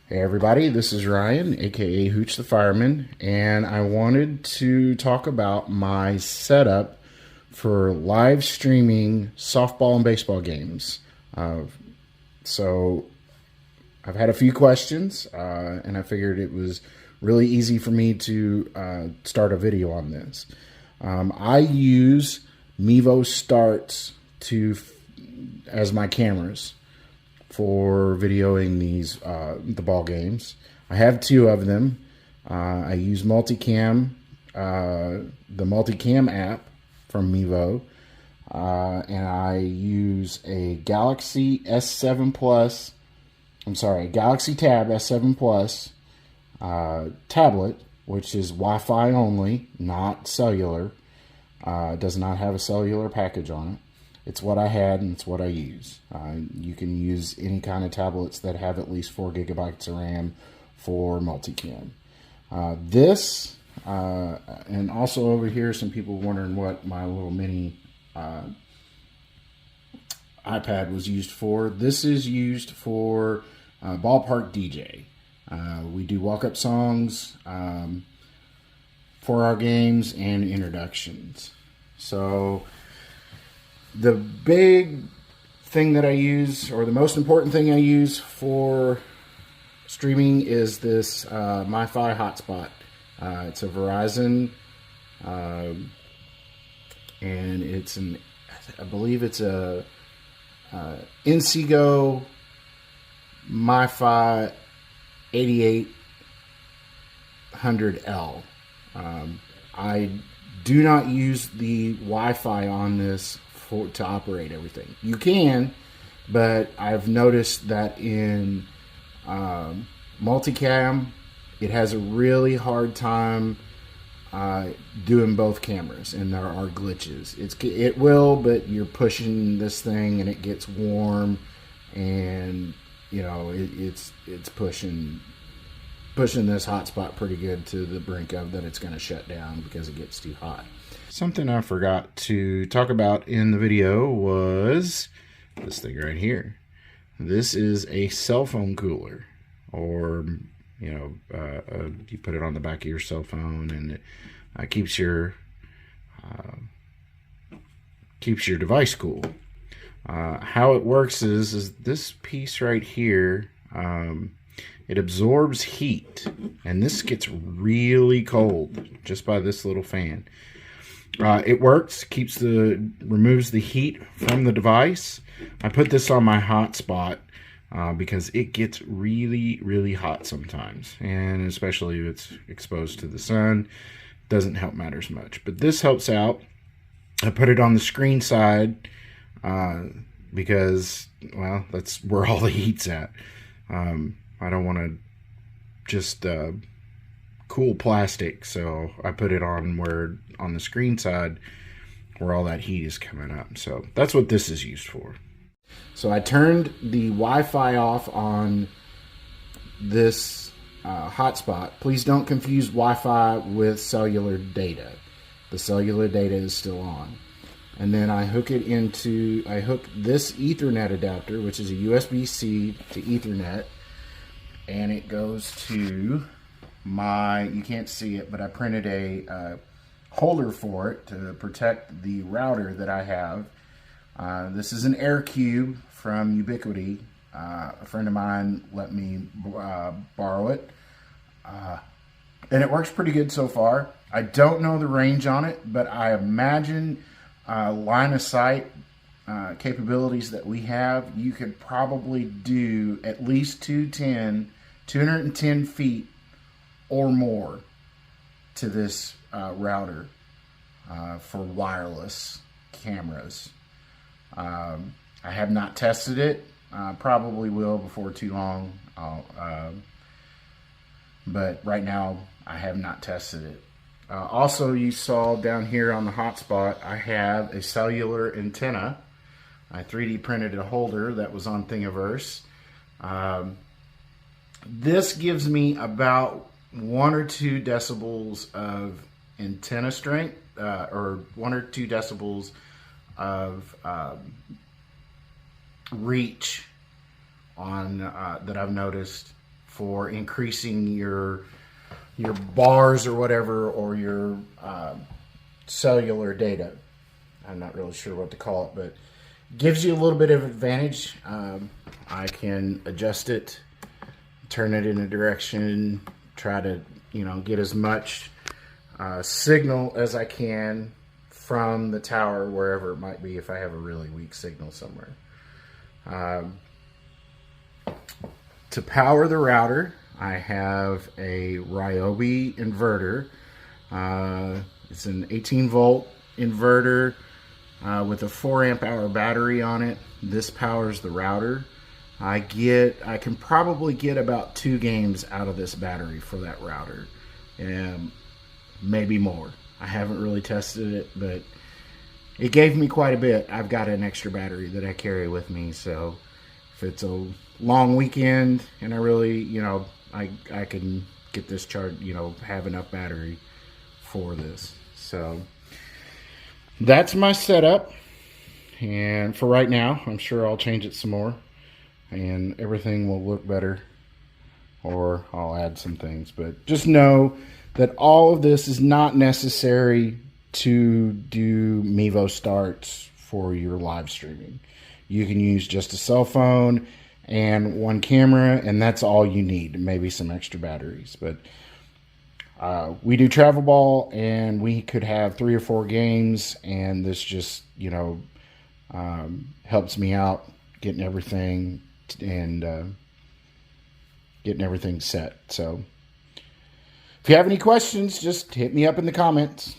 Hey everybody, this is Ryan, aka Hooch the Fireman, and I wanted to talk about my setup for live streaming softball and baseball games. So I've had a few questions, and I figured it was really easy for me to start a video on this. I use Mevo Starts as my cameras for videoing these the ball games. I have two of them. I use Multicam, the Multicam app from Mevo, and I use a Galaxy S7 Plus. I'm sorry, a Galaxy Tab S7 Plus tablet, which is Wi-Fi only, not cellular. Does not have a cellular package on it. It's what I had and it's what I use. You can use any kind of tablets that have at least 4 gigabytes of RAM for multicam. And also over here, some people wondering what my little mini iPad was used for. This is used for ballpark DJ. We do walk-up songs for our games and introductions. So the big thing that I use, or the most important thing I use for streaming, is this MiFi Hotspot. It's a Verizon, and I believe it's a Inseego MiFi 8800L. I do not use the Wi-Fi on this to operate everything. You can, but I've noticed that in multicam, it has a really hard time doing both cameras, and there are glitches. It will, but you're pushing this thing and it gets warm, and you know it's pushing this hotspot pretty good to the brink of that it's going to shut down because it gets too hot. Something I forgot to talk about in the video was this thing right here. This is a cell phone cooler, or you put it on the back of your cell phone, and it keeps your device cool. How it works is this piece right here. It absorbs heat, and this gets really cold just by this little fan. It works, removes the heat from the device. I put this on my hotspot because it gets really, really hot sometimes, and especially if it's exposed to the sun, doesn't help matters much. But this helps out. I put it on the screen side because, well, that's where all the heat's at. I don't want to just cool plastic, so I put it on the screen side where all that heat is coming up. So that's what this is used for. So I turned the Wi-Fi off on this hotspot. Please don't confuse Wi-Fi with cellular data. The cellular data is still on. And then I hook this Ethernet adapter, which is a USB-C to Ethernet, and it goes to you can't see it, but I printed a holder for it to protect the router that I have. This is an Aircube from Ubiquiti. A friend of mine let me borrow it, and it works pretty good so far. I don't know the range on it, but I imagine line of sight capabilities that we have, you could probably do at least 210 feet or more to this router for wireless cameras. I have not tested it. Probably will before too long. But right now I have not tested it. Also, you saw down here on the hotspot, I have a cellular antenna. I 3D printed a holder that was on Thingiverse. This gives me about 1 or 2 decibels of antenna strength, or 1 or 2 decibels of reach on that I've noticed for increasing your bars or whatever, or your cellular data. I'm not really sure what to call it, but gives you a little bit of advantage. I can adjust it, turn it in a direction, try to get as much signal as I can from the tower, wherever it might be, if I have a really weak signal somewhere. To power the router, I have a Ryobi inverter. It's an 18 volt inverter with a 4 amp hour battery on it. This powers the router. I can probably get about 2 games out of this battery for that router, and maybe more. I haven't really tested it, but it gave me quite a bit. I've got an extra battery that I carry with me, so if it's a long weekend and I really, I can get this charged, have enough battery for this. So that's my setup, and for right now, I'm sure I'll change it some more and everything will look better, or I'll add some things. But just know that all of this is not necessary to do Mevo Starts for your live streaming. You can use just a cell phone and 1 camera, and that's all you need. Maybe some extra batteries. But we do travel ball, and we could have 3 or 4 games, and this just helps me out getting everything and getting everything set. So if you have any questions, just hit me up in the comments.